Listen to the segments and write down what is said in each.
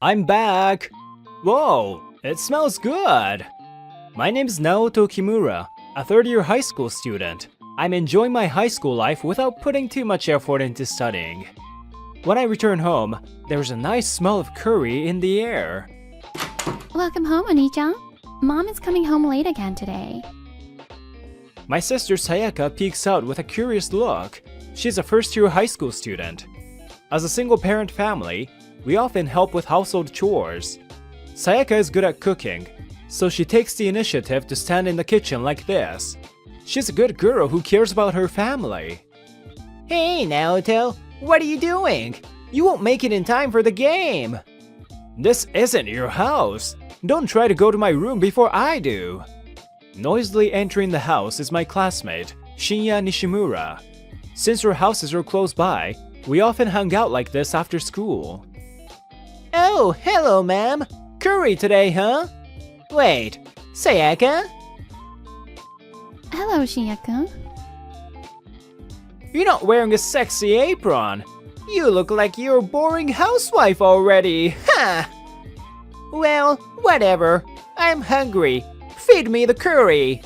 I'm back! Whoa, it smells good! My name's Naoto Kimura, a third-year high school student. I'm enjoying my high school life without putting too much effort into studying. When I return home, there's a nice smell of curry in the air. Welcome home, Oni-chan. Mom is coming home late again today. My sister Sayaka peeks out with a curious look. She's a first-year high school student. As a single-parent family, we often help with household chores. Sayaka is good at cooking, so she takes the initiative to stand in the kitchen like this. She's a good girl who cares about her family. Hey, Naoto, what are you doing? You won't make it in time for the game. This isn't your house. Don't try to go to my room before I do. Noisily entering the house is my classmate, Shinya Nishimura. Since our houses are close by, we often hang out like this after school. Oh, hello, ma'am. Curry today, huh? Wait, Sayaka? Hello, Shinya-kun. You're not wearing a sexy apron. You look like you're a boring housewife already. Ha! Well, whatever. I'm hungry. Feed me the curry.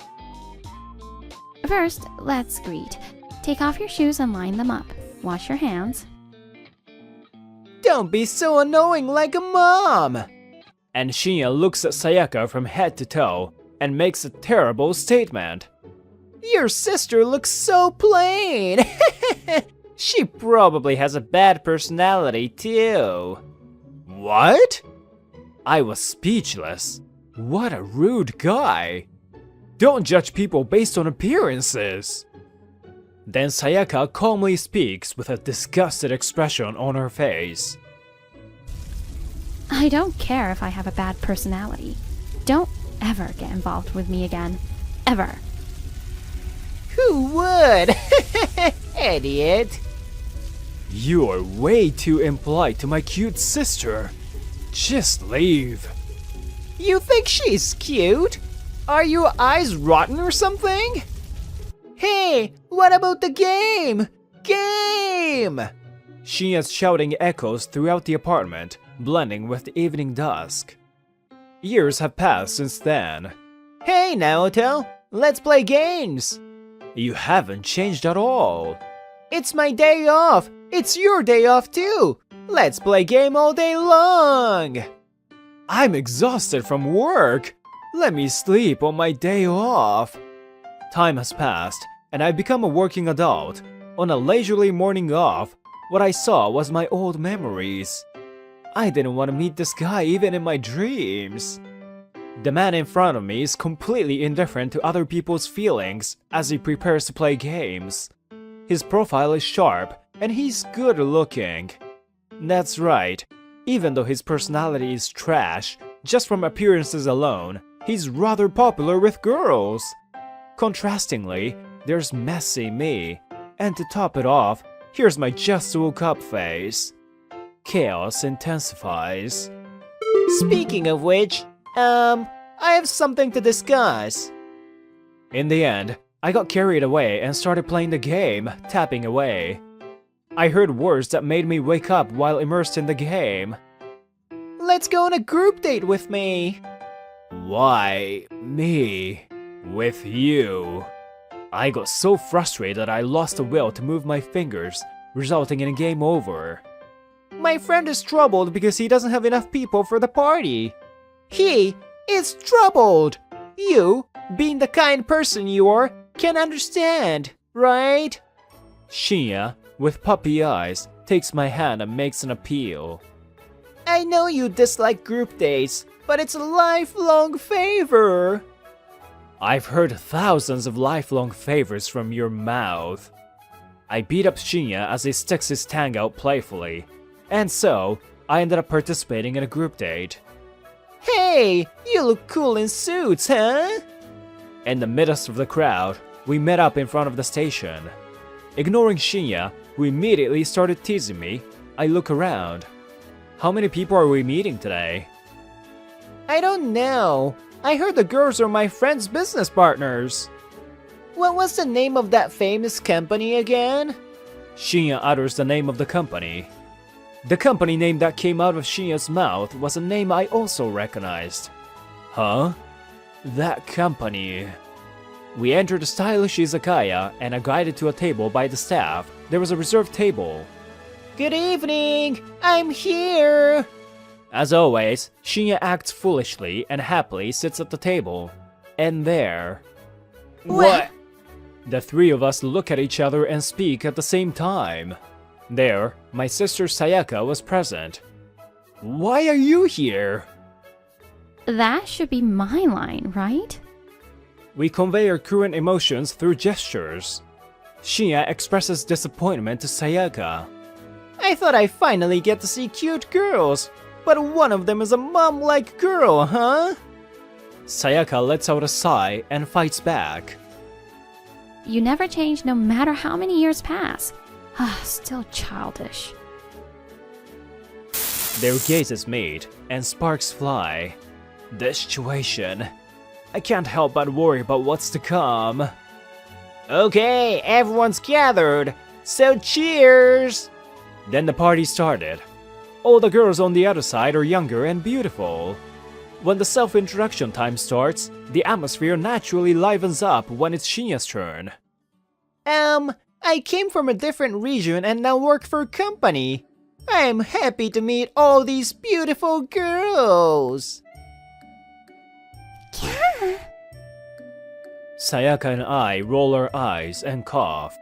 First, let's greet. Take off your shoes and line them up. Wash your hands. Don't be so annoying like a mom! And Shinya looks at Sayaka from head to toe and makes a terrible statement. Your sister looks so plain! She probably has a bad personality too. What? I was speechless. What a rude guy. Don't judge people based on appearances. Then Sayaka calmly speaks with a disgusted expression on her face. I don't care if I have a bad personality. Don't ever get involved with me again. Ever. Who would? Idiot. You are way too impolite to my cute sister. Just leave. You think she's cute? Are your eyes rotten or something? Hey, what about the game? Game! Shinya's shouting echoes throughout the apartment, blending with the evening dusk. Years have passed since then. Hey, Naoto, let's play games! You haven't changed at all. It's my day off. It's your day off too. Let's play game all day long. I'm exhausted from work. Let me sleep on my day off. Time has passed, and I've become a working adult. On a leisurely morning off, what I saw was my old memories. I didn't want to meet this guy even in my dreams. The man in front of me is completely indifferent to other people's feelings as he prepares to play games. His profile is sharp, and he's good looking. That's right, even though his personality is trash, just from appearances alone, he's rather popular with girls. Contrastingly, there's messy me, and to top it off, here's my just woke up face. Chaos intensifies. Speaking of which, I have something to discuss. In the end, I got carried away and started playing the game, tapping away. I heard words that made me wake up while immersed in the game. Let's go on a group date with me. Why me? With you? I got so frustrated I lost the will to move my fingers, resulting in a game over. My friend is troubled because he doesn't have enough people for the party. He is troubled. You, being the kind person you are, can understand, right? Shinya, with puppy eyes, takes my hand and makes an appeal. I know you dislike group dates, but it's a lifelong favor. I've heard thousands of lifelong favors from your mouth. I beat up Shinya as he sticks his tongue out playfully, and so I ended up participating in a group date. Hey, you look cool in suits, huh? In the midst of the crowd, we met up in front of the station. Ignoring Shinya, who immediately started teasing me, I look around. How many people are we meeting today? I don't know. I heard the girls are my friend's business partners. What was the name of that famous company again? Shinya utters the name of the company. The company name that came out of Shinya's mouth was a name I also recognized. Huh? That company. We entered a stylish izakaya and are guided to a table by the staff. There was a reserved table. Good evening! I'm here! As always, Shinya acts foolishly and happily sits at the table. And there... What? The three of us look at each other and speak at the same time. There, my sister Sayaka was present. Why are you here? That should be my line, right? We convey our current emotions through gestures. Shinya expresses disappointment to Sayaka. I thought I finally get to see cute girls, but one of them is a mom-like girl, huh? Sayaka lets out a sigh and fights back. You never change no matter how many years pass. Still childish. Their gazes meet, and sparks fly. This situation. I can't help but worry about what's to come. Okay, everyone's gathered, so cheers! Then the party started. All the girls on the other side are younger and beautiful. When the self-introduction time starts, the atmosphere naturally livens up when it's Shinya's turn. I came from a different region and now work for a company. I am happy to meet all these beautiful girls. Yeah. Sayaka and I roll our eyes and cough.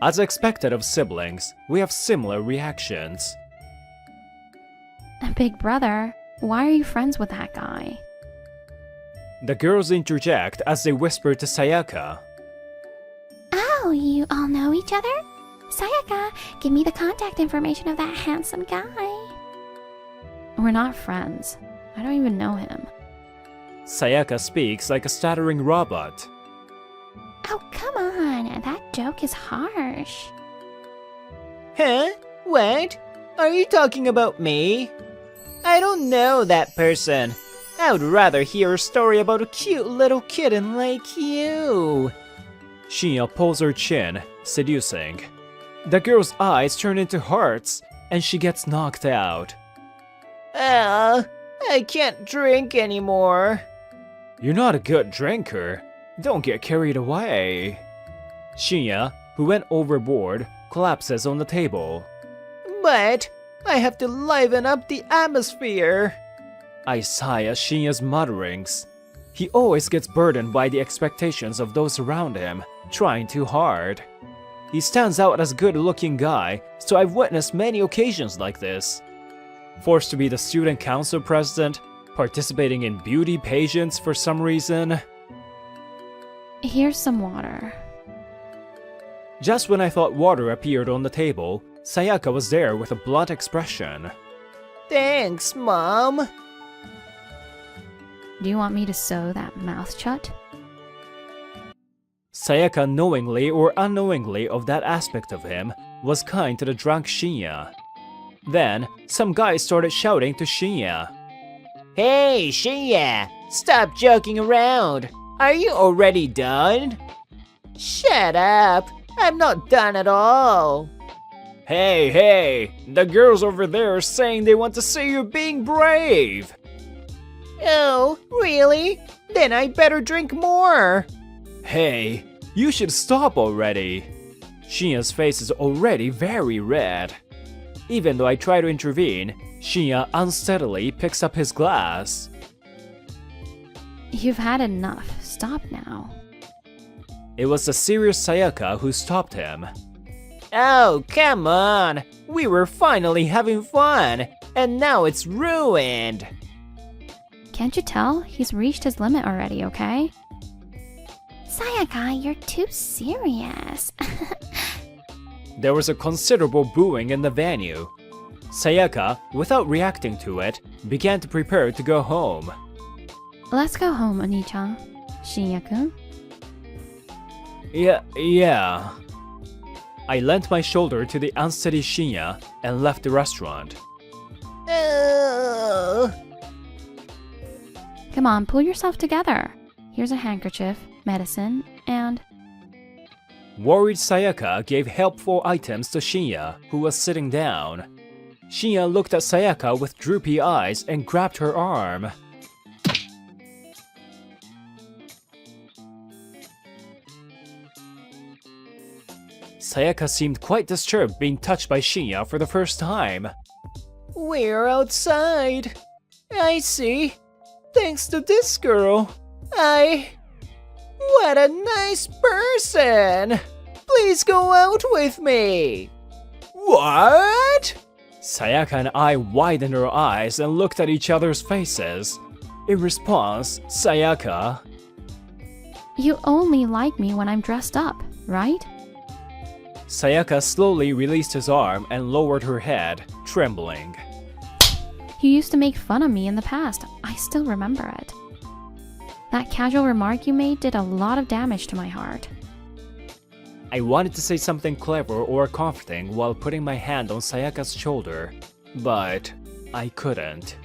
As expected of siblings, we have similar reactions. Big brother, why are you friends with that guy? The girls interject as they whisper to Sayaka. Oh, you all know each other? Sayaka, give me the contact information of that handsome guy. We're not friends. I don't even know him. Sayaka speaks like a stuttering robot. Oh, come on. That joke is harsh. Huh? What? Are you talking about me? I don't know that person. I would rather hear a story about a cute little kitten like you. Shinya pulls her chin, seducing. The girl's eyes turn into hearts, and she gets knocked out. I can't drink anymore. You're not a good drinker. Don't get carried away. Shinya, who went overboard, collapses on the table. But I have to liven up the atmosphere. I sigh at Shinya's mutterings. He always gets burdened by the expectations of those around him, trying too hard. He stands out as a good-looking guy, so I've witnessed many occasions like this. Forced to be the student council president, participating in beauty pageants for some reason. Here's some water. Just when I thought water appeared on the table, Sayaka was there with a blunt expression. Thanks, Mom. Do you want me to sew that mouth shut? Sayaka, knowingly or unknowingly of that aspect of him, was kind to the drunk Shinya. Then, some guys started shouting to Shinya. Hey, Shinya! Stop joking around! Are you already done? Shut up! I'm not done at all! Hey! The girls over there are saying they want to see you being brave! Oh, really? Then I better drink more! Hey, you should stop already! Shinya's face is already very red. Even though I try to intervene, Shinya unsteadily picks up his glass. You've had enough. Stop now. It was the serious Sayaka who stopped him. Oh, come on! We were finally having fun, and now it's ruined! Can't you tell? He's reached his limit already, okay? Sayaka, you're too serious. There was a considerable booing in the venue. Sayaka, without reacting to it, began to prepare to go home. Let's go home, Oni-chan. Shinya-kun? Yeah. I lent my shoulder to the unsteady Shinya and left the restaurant. Come on, pull yourself together. Here's a handkerchief, medicine, and... Worried Sayaka gave helpful items to Shinya, who was sitting down. Shinya looked at Sayaka with droopy eyes and grabbed her arm. Sayaka seemed quite disturbed being touched by Shinya for the first time. We're outside. I see. Thanks to this girl. What a nice person! Please go out with me! What? Sayaka and I widened our eyes and looked at each other's faces. In response, Sayaka... You only like me when I'm dressed up, right? Sayaka slowly released his arm and lowered her head, trembling. You used to make fun of me in the past. I still remember it. That casual remark you made did a lot of damage to my heart. I wanted to say something clever or comforting while putting my hand on Sayaka's shoulder, but I couldn't.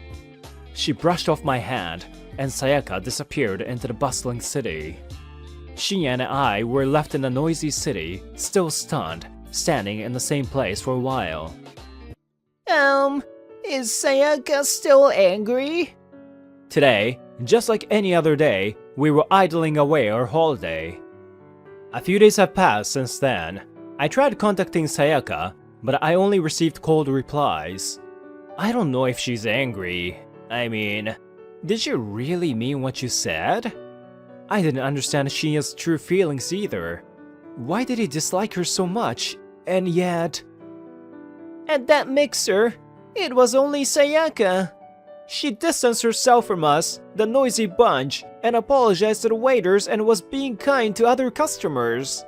She brushed off my hand, and Sayaka disappeared into the bustling city. Shinya and I were left in a noisy city, still stunned, standing in the same place for a while. Is Sayaka still angry? Today, just like any other day, we were idling away our holiday. A few days have passed since then. I tried contacting Sayaka, but I only received cold replies. I don't know if she's angry. I mean, did you really mean what you said? I didn't understand Shinya's true feelings either. Why did he dislike her so much, and yet... At that mixer, it was only Sayaka. She distanced herself from us, the noisy bunch, and apologized to the waiters and was being kind to other customers.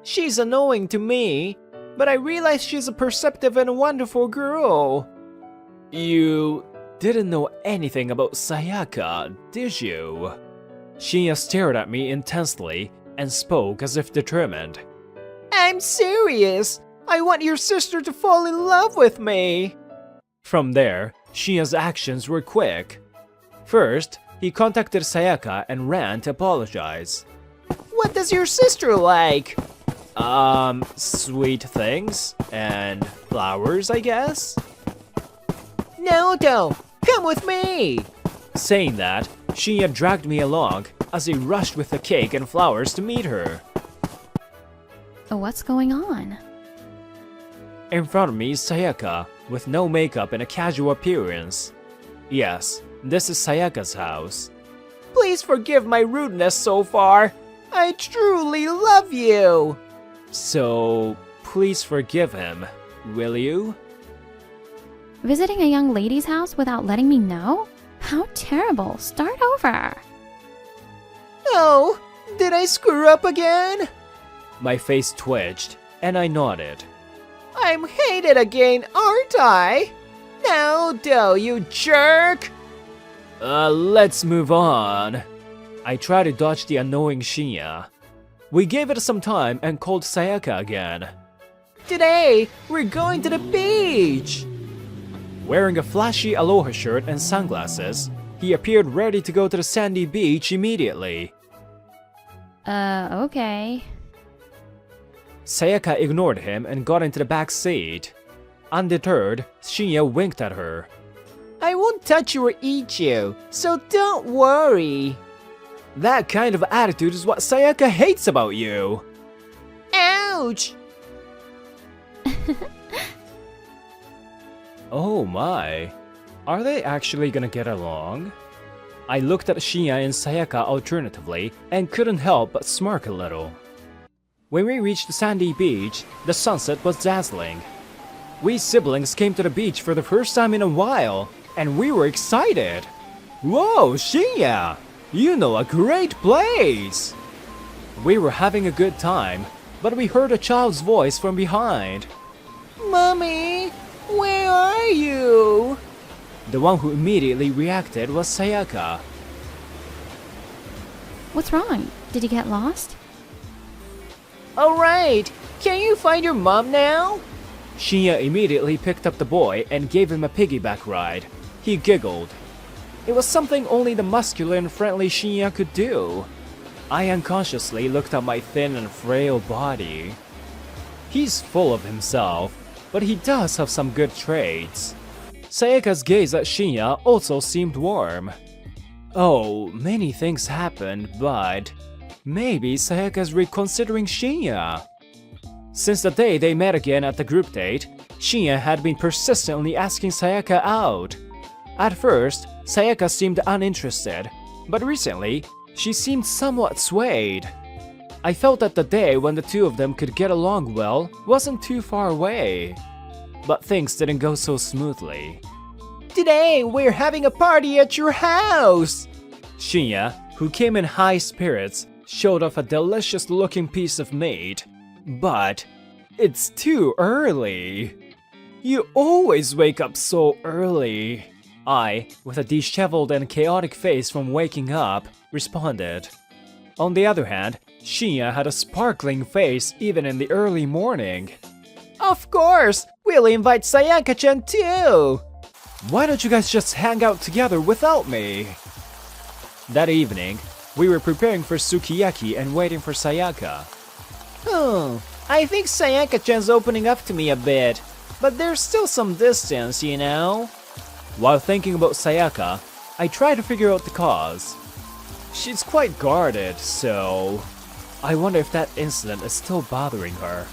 She's annoying to me, but I realize she's a perceptive and wonderful girl. You didn't know anything about Sayaka, did you? Shinya stared at me intensely and spoke as if determined. I'm serious! I want your sister to fall in love with me! From there, Shinya's actions were quick. First, he contacted Sayaka and ran to apologize. What does your sister like? Sweet things and flowers, I guess? Naoto, come with me! Saying that, Shinya dragged me along as he rushed with the cake and flowers to meet her. What's going on? In front of me is Sayaka, with no makeup and a casual appearance. Yes, this is Sayaka's house. Please forgive my rudeness so far. I truly love you. So, please forgive him, will you? Visiting a young lady's house without letting me know? How terrible. Start over. Oh, did I screw up again? My face twitched, and I nodded. I'm hated again, aren't I? Naoto, you jerk! Let's move on. I tried to dodge the annoying Shinya. We gave it some time and called Sayaka again. Today, we're going to the beach! Wearing a flashy aloha shirt and sunglasses, he appeared ready to go to the sandy beach immediately. Okay. Sayaka ignored him and got into the back seat. Undeterred, Shinya winked at her. I won't touch you or eat you, so don't worry. That kind of attitude is what Sayaka hates about you. Ouch! Oh my. Are they actually gonna get along? I looked at Shinya and Sayaka alternatively and couldn't help but smirk a little. When we reached the sandy beach, the sunset was dazzling. We siblings came to the beach for the first time in a while, and we were excited. Whoa, Shinya! You know a great place! We were having a good time, but we heard a child's voice from behind. Mommy, where are you? The one who immediately reacted was Sayaka. What's wrong? Did you get lost? Alright, can you find your mom now? Shinya immediately picked up the boy and gave him a piggyback ride. He giggled. It was something only the muscular and friendly Shinya could do. I unconsciously looked at my thin and frail body. He's full of himself, but he does have some good traits. Sayaka's gaze at Shinya also seemed warm. Oh, many things happened, but maybe Sayaka's reconsidering Shinya. Since the day they met again at the group date, Shinya had been persistently asking Sayaka out. At first, Sayaka seemed uninterested, but recently, she seemed somewhat swayed. I felt that the day when the two of them could get along well wasn't too far away. But things didn't go so smoothly. Today, we're having a party at your house! Shinya, who came in high spirits, showed off a delicious-looking piece of meat. But it's too early. You always wake up so early. I, with a disheveled and chaotic face from waking up, responded. On the other hand, Shinya had a sparkling face even in the early morning. Of course! We'll invite Sayaka-chan too! Why don't you guys just hang out together without me? That evening, we were preparing for sukiyaki and waiting for Sayaka. I think Sayaka-chan's opening up to me a bit, but there's still some distance, you know? While thinking about Sayaka, I tried to figure out the cause. She's quite guarded, so I wonder if that incident is still bothering her.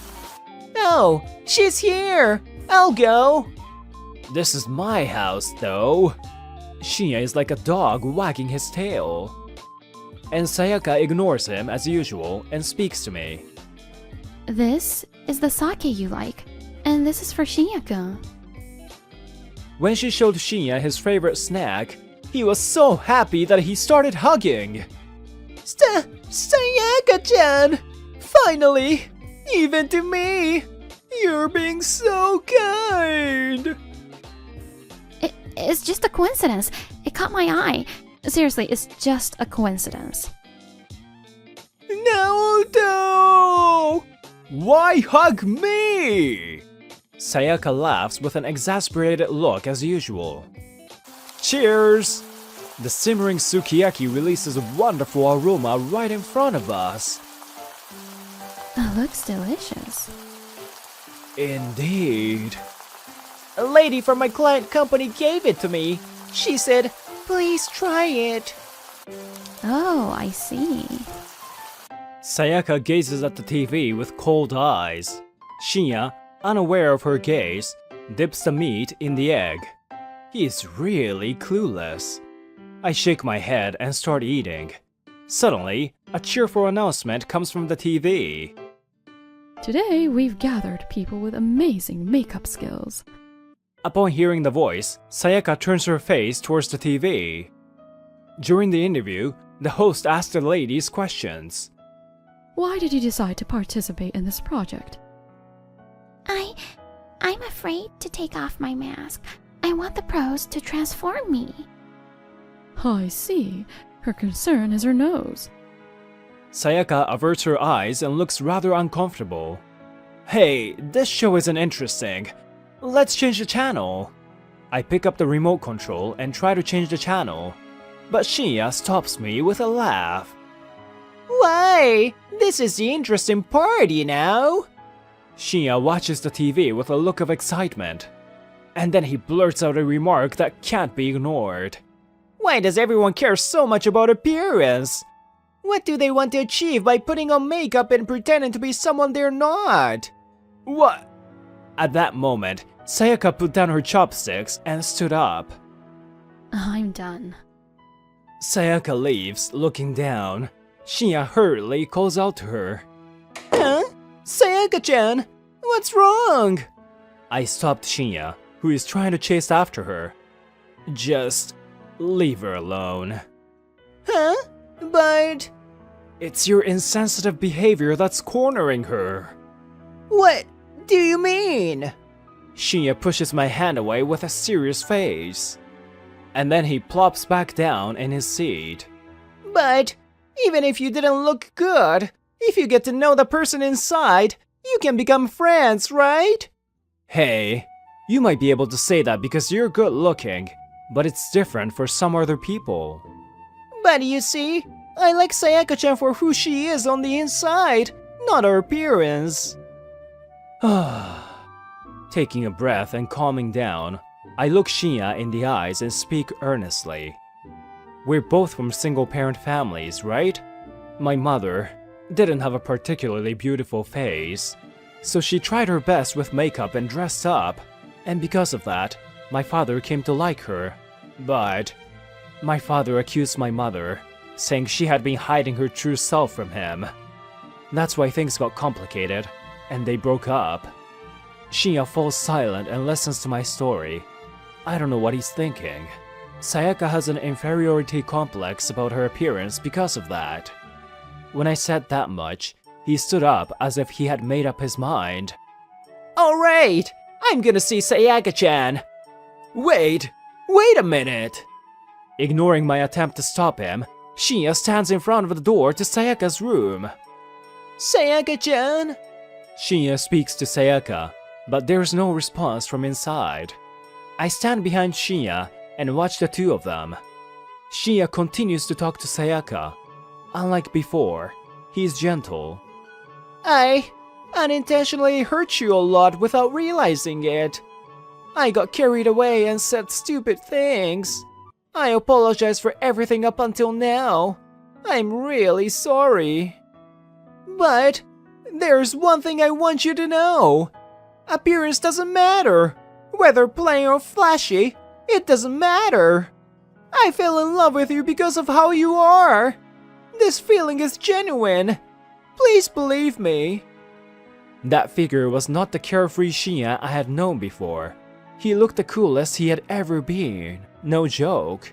Oh, she's here! I'll go! This is my house, though. Shinya is like a dog wagging his tail. And Sayaka ignores him as usual and speaks to me. This is the sake you like, and this is for Shinya-kun. When she showed Shinya his favorite snack, he was so happy that he started hugging. Sayaka-chan! Finally! Even to me! You're being so kind! It's just a coincidence. It caught my eye. Seriously, it's just a coincidence. No! Why hug me? Sayaka laughs with an exasperated look as usual. Cheers! The simmering sukiyaki releases a wonderful aroma right in front of us. It looks delicious. Indeed. A lady from my client company gave it to me. She said, please try it. Oh, I see. Sayaka gazes at the TV with cold eyes. Shinya, unaware of her gaze, dips the meat in the egg. He is really clueless. I shake my head and start eating. Suddenly, a cheerful announcement comes from the TV. Today, we've gathered people with amazing makeup skills. Upon hearing the voice, Sayaka turns her face towards the TV. During the interview, the host asked the ladies questions. Why did you decide to participate in this project? I'm afraid to take off my mask. I want the pros to transform me. I see. Her concern is her nose. Sayaka averts her eyes and looks rather uncomfortable. Hey, this show isn't interesting. Let's change the channel. I pick up the remote control and try to change the channel. But Shinya stops me with a laugh. Why? This is the interesting part, you know? Shinya watches the TV with a look of excitement. And then he blurts out a remark that can't be ignored. Why does everyone care so much about appearance? What do they want to achieve by putting on makeup and pretending to be someone they're not? What? At that moment, Sayaka put down her chopsticks and stood up. I'm done. Sayaka leaves, looking down. Shinya hurriedly calls out to her. Huh? Sayaka-chan, what's wrong? I stopped Shinya, who is trying to chase after her. Just leave her alone. Huh? But... It's your insensitive behavior that's cornering her. What do you mean? Shinya pushes my hand away with a serious face. And then he plops back down in his seat. But even if you didn't look good, if you get to know the person inside, you can become friends, right? Hey, you might be able to say that because you're good looking, but it's different for some other people. But you see, I like Sayaka-chan for who she is on the inside, not her appearance. Taking a breath and calming down, I look Shinya in the eyes and speak earnestly. We're both from single-parent families, right? My mother didn't have a particularly beautiful face, so she tried her best with makeup and dressed up, and because of that, my father came to like her. But my father accused my mother, saying she had been hiding her true self from him. That's why things got complicated, and they broke up. Shinya falls silent and listens to my story. I don't know what he's thinking. Sayaka has an inferiority complex about her appearance because of that. When I said that much, he stood up as if he had made up his mind. Alright, I'm gonna see Sayaka-chan. Wait a minute! Ignoring my attempt to stop him, Shinya stands in front of the door to Sayaka's room. Sayaka-chan? Shinya speaks to Sayaka, but there's no response from inside. I stand behind Shinya and watch the two of them. Shinya continues to talk to Sayaka. Unlike before, he's gentle. I unintentionally hurt you a lot without realizing it. I got carried away and said stupid things. I apologize for everything up until now. I'm really sorry. But there's one thing I want you to know. Appearance doesn't matter. Whether plain or flashy, it doesn't matter. I fell in love with you because of how you are. This feeling is genuine. Please believe me. That figure was not the carefree Shinya I had known before. He looked the coolest he had ever been. No joke.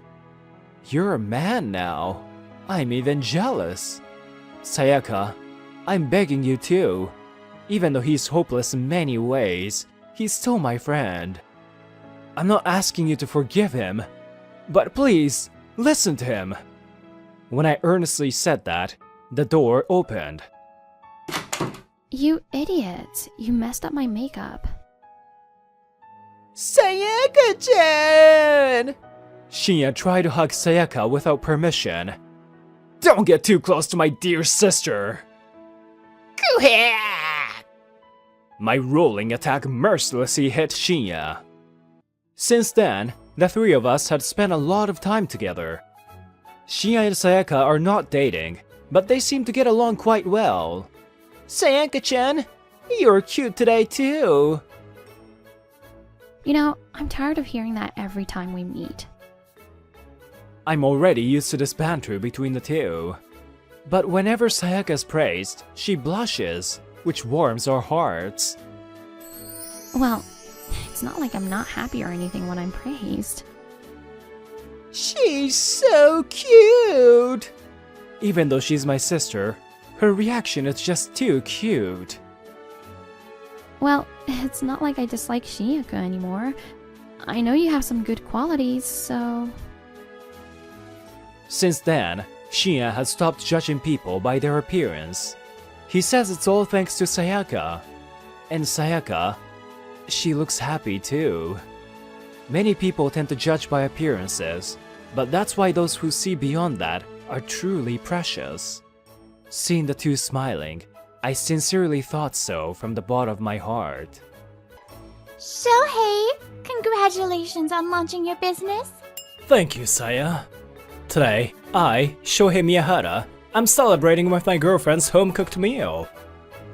You're a man now. I'm even jealous. Sayaka, I'm begging you too. Even though he's hopeless in many ways, he's still my friend. I'm not asking you to forgive him, but please, listen to him. When I earnestly said that, the door opened. You idiot. You messed up my makeup. Sayaka-chan! Shinya tried to hug Sayaka without permission. Don't get too close to my dear sister! My rolling attack mercilessly hit Shinya. Since then, the three of us had spent a lot of time together. Shinya and Sayaka are not dating, but they seem to get along quite well. Sayaka-chan, you're cute today too. You know, I'm tired of hearing that every time we meet. I'm already used to this banter between the two. But whenever Sayaka is praised, she blushes, which warms our hearts. Well, it's not like I'm not happy or anything when I'm praised. She's so cute. Even though she's my sister, her reaction is just too cute. Well, it's not like I dislike Shiaka anymore. I know you have some good qualities, so... Since then, Shinya has stopped judging people by their appearance. He says it's all thanks to Sayaka. And Sayaka, she looks happy too. Many people tend to judge by appearances, but that's why those who see beyond that are truly precious. Seeing the two smiling, I sincerely thought so from the bottom of my heart. Shohei, congratulations on launching your business. Thank you, Saya. Today, I, Shohei Miyahara, am celebrating with my girlfriend's home-cooked meal.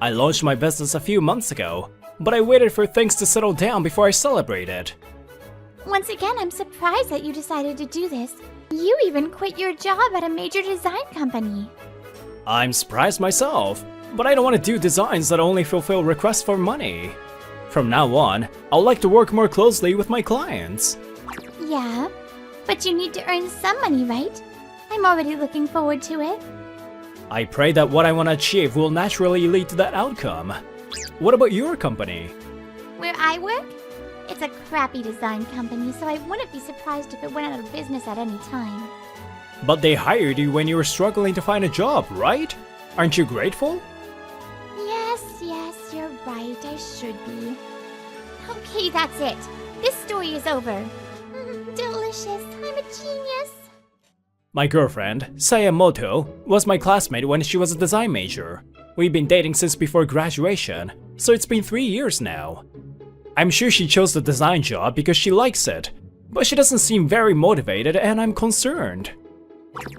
I launched my business a few months ago, but I waited for things to settle down before I celebrated. Once again, I'm surprised that you decided to do this. You even quit your job at a major design company. I'm surprised myself, but I don't want to do designs that only fulfill requests for money. From now on, I'll like to work more closely with my clients. Yeah, but you need to earn some money, right? I'm already looking forward to it. I pray that what I want to achieve will naturally lead to that outcome. What about your company? Where I work? It's a crappy design company, so I wouldn't be surprised if it went out of business at any time. But they hired you when you were struggling to find a job, right? Aren't you grateful? Yes, you're right. I should be. Okay, that's it. This story is over. Delicious. I'm a genius. My girlfriend, Sayamoto, was my classmate when she was a design major. We've been dating since before graduation, so it's been 3 years now. I'm sure she chose the design job because she likes it, but she doesn't seem very motivated and I'm concerned.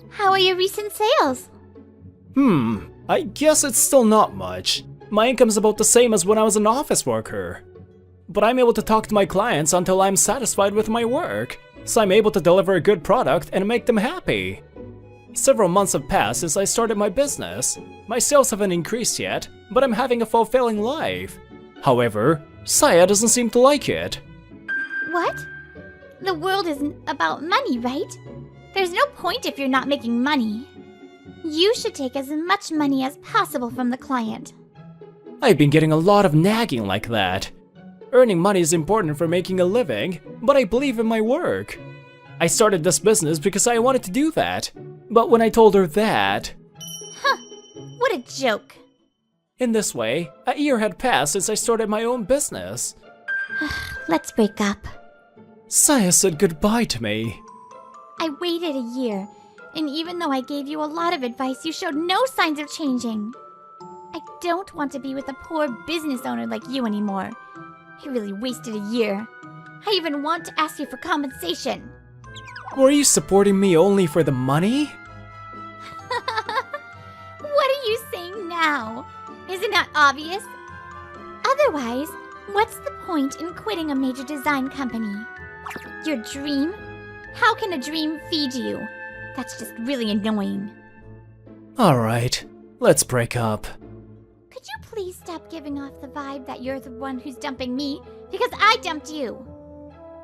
How are your recent sales? I guess it's still not much. My income's about the same as when I was an office worker. But I'm able to talk to my clients until I'm satisfied with my work, so I'm able to deliver a good product and make them happy. Several months have passed since I started my business. My sales haven't increased yet, but I'm having a fulfilling life. However, Saya doesn't seem to like it. What? The world isn't about money, right? There's no point if you're not making money. You should take as much money as possible from the client. I've been getting a lot of nagging like that. Earning money is important for making a living, but I believe in my work. I started this business because I wanted to do that, but when I told her that... What a joke. In this way, a year had passed since I started my own business. Let's break up. Saya said goodbye to me. I waited a year, and even though I gave you a lot of advice, you showed no signs of changing. I don't want to be with a poor business owner like you anymore. You really wasted a year. I even want to ask you for compensation. Were you supporting me only for the money? What are you saying now? Isn't that obvious? Otherwise, what's the point in quitting a major design company? Your dream? How can a dream feed you? That's just really annoying. Alright, let's break up. Could you please stop giving off the vibe that you're the one who's dumping me because I dumped you?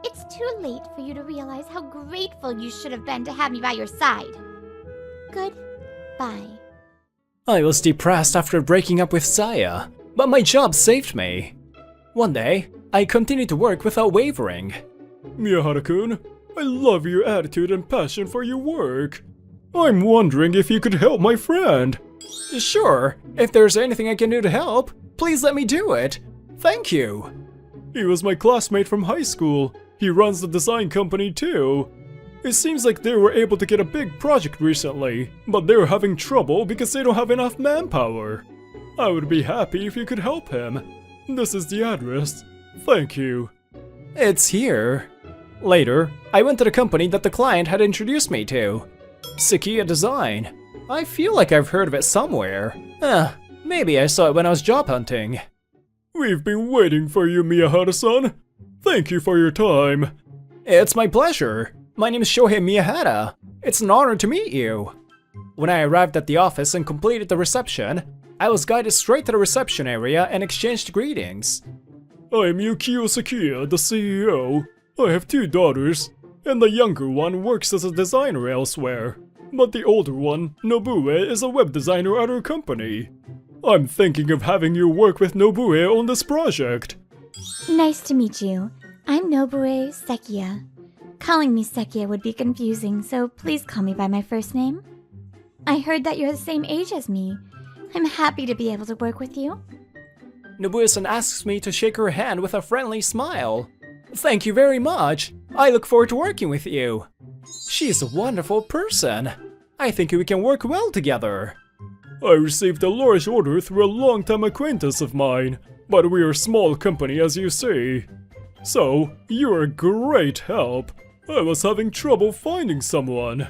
It's too late for you to realize how grateful you should have been to have me by your side. Goodbye. I was depressed after breaking up with Saya, but my job saved me. One day, I continued to work without wavering. Miyahara-kun, I love your attitude and passion for your work. I'm wondering if you could help my friend. Sure, if there's anything I can do to help, please let me do it. Thank you. He was my classmate from high school. He runs the design company too. It seems like they were able to get a big project recently, but they're having trouble because they don't have enough manpower. I would be happy if you could help him. This is the address. Thank you. It's here. Later, I went to the company that the client had introduced me to. Sekia Design. I feel like I've heard of it somewhere. Maybe I saw it when I was job hunting. We've been waiting for you, Miyahara-san. Thank you for your time. It's my pleasure. My name is Shohei Miyahara. It's an honor to meet you. When I arrived at the office and completed the reception, I was guided straight to the reception area and exchanged greetings. I'm Yukio Sekia, the CEO. I have 2 daughters, and the younger one works as a designer elsewhere. But the older one, Nobue, is a web designer at our company. I'm thinking of having you work with Nobue on this project. Nice to meet you. I'm Nobue Sekia. Calling me Sekia would be confusing, so please call me by my first name. I heard that you're the same age as me. I'm happy to be able to work with you. Nobue-san asks me to shake her hand with a friendly smile. Thank you very much. I look forward to working with you. She's a wonderful person. I think we can work well together. I received a large order through a long-time acquaintance of mine, but we're a small company as you see. So, you're a great help. I was having trouble finding someone.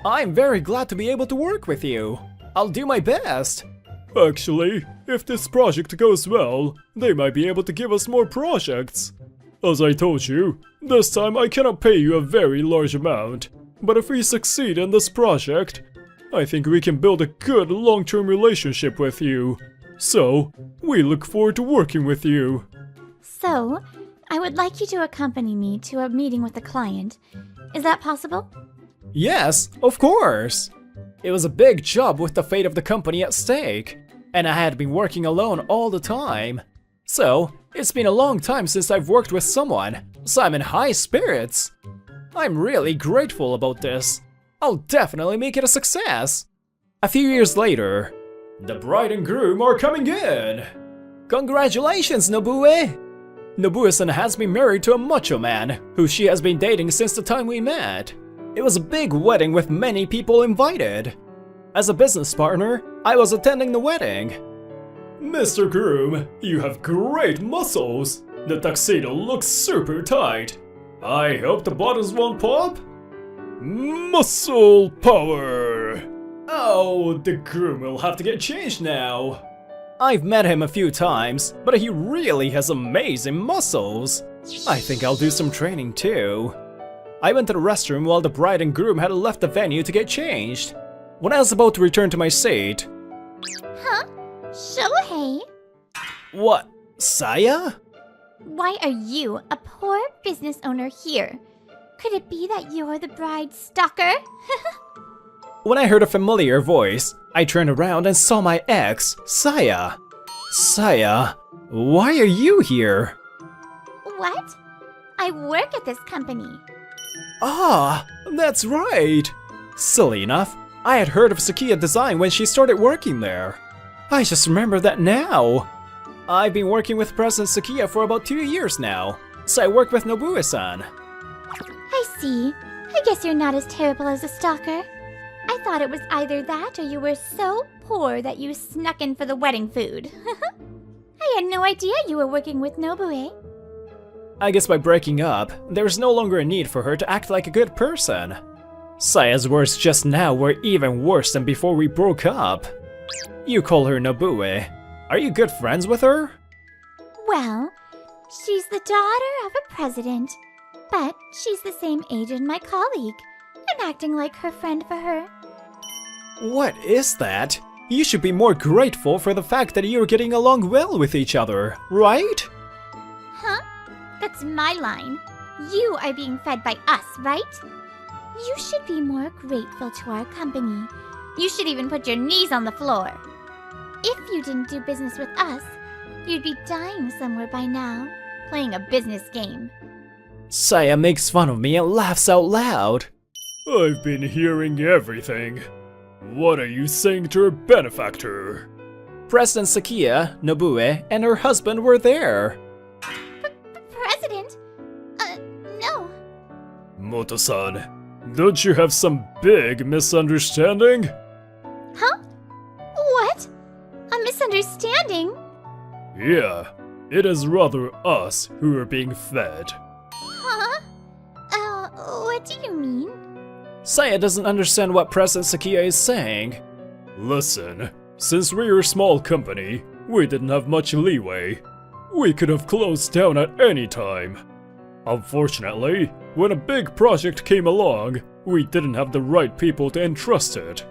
I'm very glad to be able to work with you. I'll do my best. Actually, if this project goes well, they might be able to give us more projects. As I told you, this time I cannot pay you a very large amount. But if we succeed in this project, I think we can build a good long-term relationship with you. So, we look forward to working with you. So, I would like you to accompany me to a meeting with the client. Is that possible? Yes, of course. It was a big job with the fate of the company at stake, and I had been working alone all the time. So, it's been a long time since I've worked with someone, so I'm in high spirits. I'm really grateful about this. I'll definitely make it a success. A few years later, the bride and groom are coming in. Congratulations, Nobue! Nobue-san has been married to a macho man, who she has been dating since the time we met. It was a big wedding with many people invited. As a business partner, I was attending the wedding. Mr. Groom, you have great muscles. The tuxedo looks super tight. I hope the buttons won't pop. Muscle power! Oh, the groom will have to get changed now. I've met him a few times, but he really has amazing muscles. I think I'll do some training too. I went to the restroom while the bride and groom had left the venue to get changed. When I was about to return to my seat... Huh? Shohei? What? Saya? Why are you, a poor business owner, here? Could it be that you're the bride's stalker? When I heard a familiar voice, I turned around and saw my ex, Saya. Saya, why are you here? What? I work at this company. Ah, that's right. Silly enough, I had heard of Sakia Design when she started working there. I just remember that now. I've been working with President Sakia for about 2 years now, so I work with Nobue-san. I see. I guess you're not as terrible as a stalker. I thought it was either that or you were so poor that you snuck in for the wedding food. I had no idea you were working with Nobue. I guess by breaking up, there's no longer a need for her to act like a good person. Saya's words just now were even worse than before we broke up. You call her Nobue. Are you good friends with her? Well, she's the daughter of a president, but she's the same age as my colleague. I'm acting like her friend for her. What is that? You should be more grateful for the fact that you're getting along well with each other, right? Huh? That's my line. You are being fed by us, right? You should be more grateful to our company. You should even put your knees on the floor. If you didn't do business with us, you'd be dying somewhere by now, playing a business game. Saya makes fun of me and laughs out loud. I've been hearing everything. What are you saying to her benefactor? President Sakia, Nobue, and her husband were there. President? No. Moto-san, don't you have some big misunderstanding? Huh? What? A misunderstanding? Yeah, it is rather us who are being fed. Huh? What do you mean? Saya doesn't understand what President Sakia is saying. Listen, since we're a small company, we didn't have much leeway. We could have closed down at any time. Unfortunately, when a big project came along, we didn't have the right people to entrust it.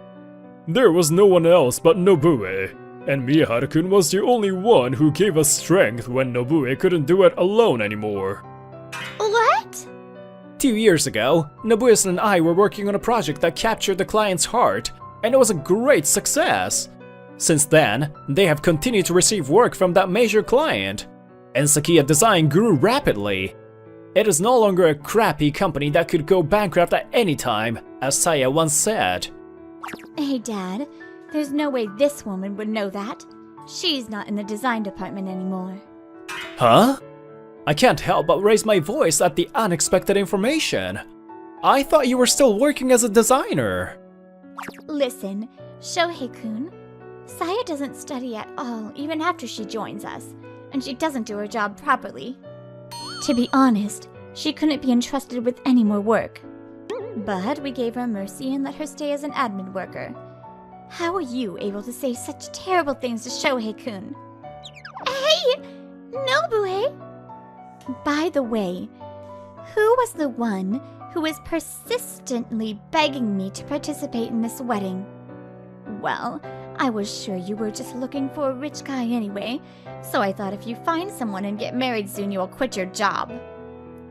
There was no one else but Nobue, and Miyaharu-kun was the only one who gave us strength when Nobue couldn't do it alone anymore. What? 2 years ago, Nobue-san and I were working on a project that captured the client's heart, and it was a great success. Since then, they have continued to receive work from that major client, and Sakia Design grew rapidly. It is no longer a crappy company that could go bankrupt at any time, as Saya once said. Hey, Dad. There's no way this woman would know that. She's not in the design department anymore. Huh? I can't help but raise my voice at the unexpected information. I thought you were still working as a designer. Listen, Shohei-kun, Saya doesn't study at all even after she joins us, and she doesn't do her job properly. To be honest, she couldn't be entrusted with any more work. But we gave her mercy and let her stay as an admin worker. How are you able to say such terrible things to Shohei-kun? Hey! Nobue! By the way, who was the one who was persistently begging me to participate in this wedding? Well, I was sure you were just looking for a rich guy anyway, so I thought if you find someone and get married soon, you'll quit your job.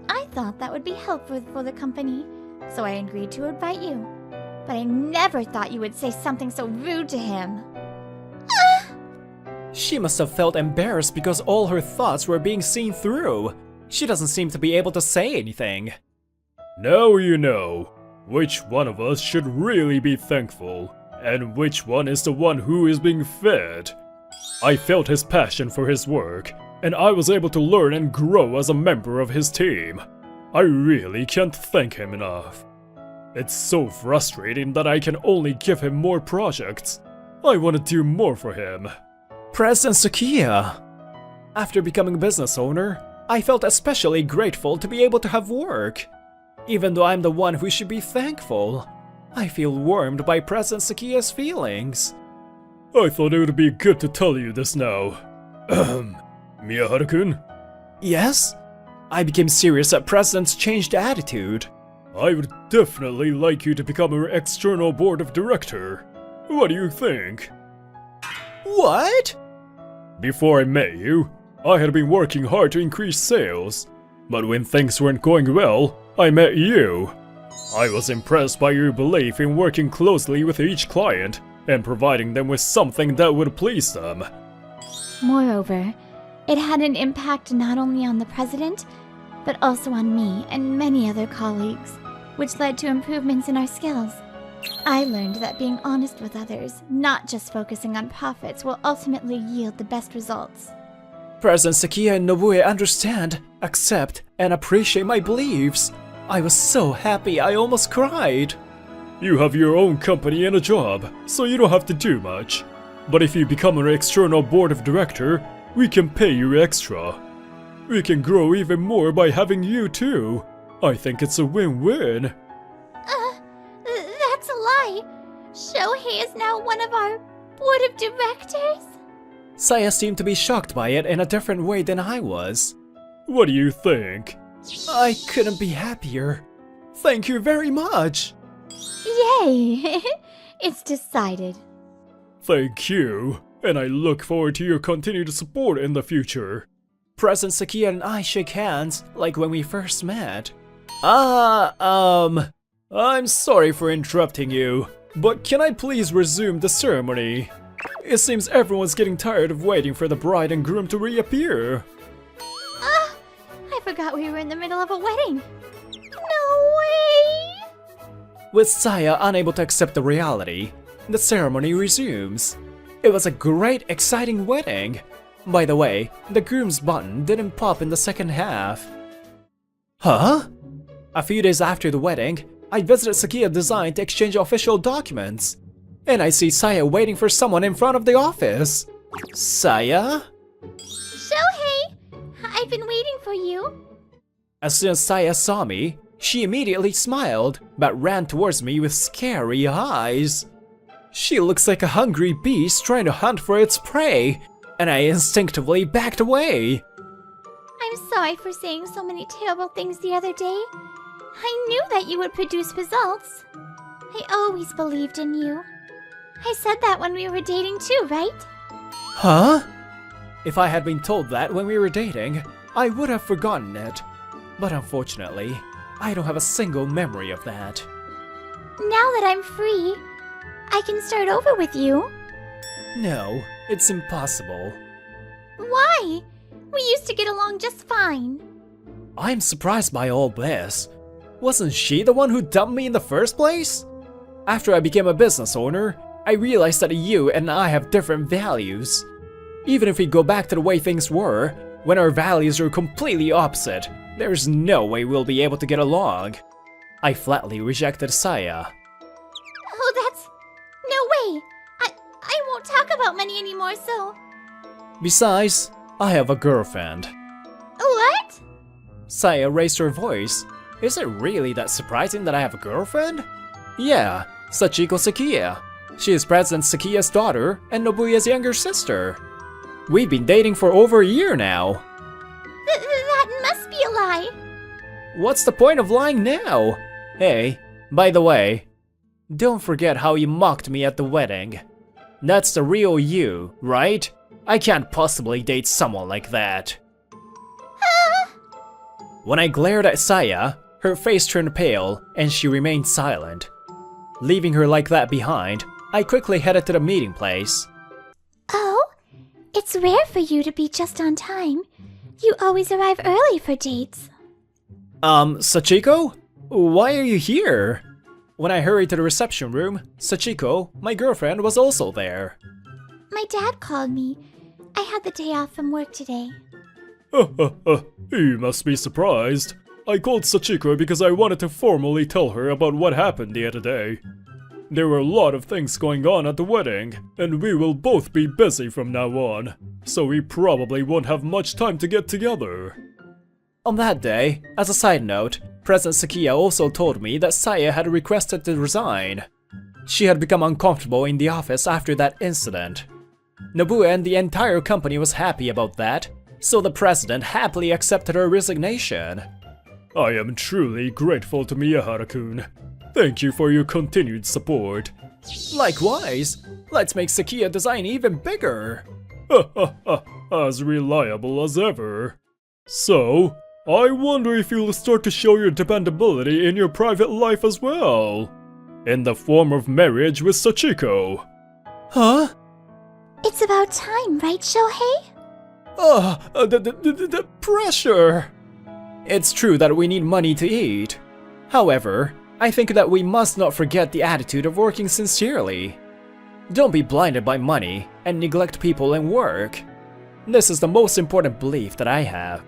I thought that would be helpful for the company, so I agreed to invite you. But I never thought you would say something so rude to him. She must have felt embarrassed because all her thoughts were being seen through. She doesn't seem to be able to say anything. Now you know which one of us should really be thankful, and which one is the one who is being fed. I felt his passion for his work, and I was able to learn and grow as a member of his team. I really can't thank him enough. It's so frustrating that I can only give him more projects. I want to do more for him. President Sakia! After becoming a business owner, I felt especially grateful to be able to have work. Even though I'm the one who should be thankful, I feel warmed by President Sakiya's feelings. I thought it would be good to tell you this now. Miyaharu-kun? Yes? I became serious at President's changed attitude. I would definitely like you to become our external board of director. What do you think? What? Before I met you, I had been working hard to increase sales. But when things weren't going well, I met you. I was impressed by your belief in working closely with each client and providing them with something that would please them. Moreover, it had an impact not only on the president, but also on me and many other colleagues, which led to improvements in our skills. I learned that being honest with others, not just focusing on profits, will ultimately yield the best results. President Sakiya and Nobue understand, accept, and appreciate my beliefs. I was so happy I almost cried. You have your own company and a job, so you don't have to do much. But if you become an external board of director, we can pay you extra. We can grow even more by having you too. I think it's a win-win. That's a lie. Shohei is now one of our board of directors? Saya seemed to be shocked by it in a different way than I was. What do you think? I couldn't be happier. Thank you very much. Yay! It's decided. Thank you, and I look forward to your continued support in the future. President Sakiya and I shake hands like when we first met. I'm sorry for interrupting you, but can I please resume the ceremony? It seems everyone's getting tired of waiting for the bride and groom to reappear. I forgot we were in the middle of a wedding. No way! With Saya unable to accept the reality, the ceremony resumes. It was a great, exciting wedding. By the way, the groom's button didn't pop in the second half. Huh? A few days after the wedding, I visited Sakiya Design to exchange official documents. And I see Saya waiting for someone in front of the office. Saya? Shohei! I've been waiting for you. As soon as Saya saw me, she immediately smiled, but ran towards me with scary eyes. She looks like a hungry beast trying to hunt for its prey, and I instinctively backed away. I'm sorry for saying so many terrible things the other day. I knew that you would produce results. I always believed in you. I said that when we were dating too, right? Huh? If I had been told that when we were dating, I would have forgotten it. But unfortunately, I don't have a single memory of that. Now that I'm free, I can start over with you. No, it's impossible. Why? We used to get along just fine. I'm surprised by all this. Wasn't she the one who dumped me in the first place? After I became a business owner, I realized that you and I have different values. Even if we go back to the way things were, when our values are completely opposite, there's no way we'll be able to get along. I flatly rejected Saya. Oh, that's... No way! I won't talk about money anymore, so... Besides, I have a girlfriend. What? Saya raised her voice. Is it really that surprising that I have a girlfriend? Yeah, Sachiko Sakiya. She is President Sakiya's daughter and Nobuya's younger sister. We've been dating for over a year now. That must be a lie. What's the point of lying now? Hey, by the way, don't forget how you mocked me at the wedding. That's the real you, right? I can't possibly date someone like that. When I glared at Saya, her face turned pale and she remained silent. Leaving her like that behind, I quickly headed to the meeting place. Oh, it's rare for you to be just on time. You always arrive early for dates. Sachiko? Why are you here? When I hurried to the reception room, Sachiko, my girlfriend, was also there. My dad called me. I had the day off from work today. You must be surprised. I called Sachiko because I wanted to formally tell her about what happened the other day. There were a lot of things going on at the wedding, and we will both be busy from now on, so we probably won't have much time to get together. On that day, as a side note, President Sakia also told me that Saya had requested to resign. She had become uncomfortable in the office after that incident. Nobuo and the entire company was happy about that, so the president happily accepted her resignation. I am truly grateful to Miyahara-kun. Thank you for your continued support. Likewise, let's make Sakia design even bigger. As reliable as ever. So, I wonder if you'll start to show your dependability in your private life as well. In the form of marriage with Sachiko. Huh? It's about time, right, Shohei? The pressure! It's true that we need money to eat. However, I think that we must not forget the attitude of working sincerely. Don't be blinded by money and neglect people and work. This is the most important belief that I have.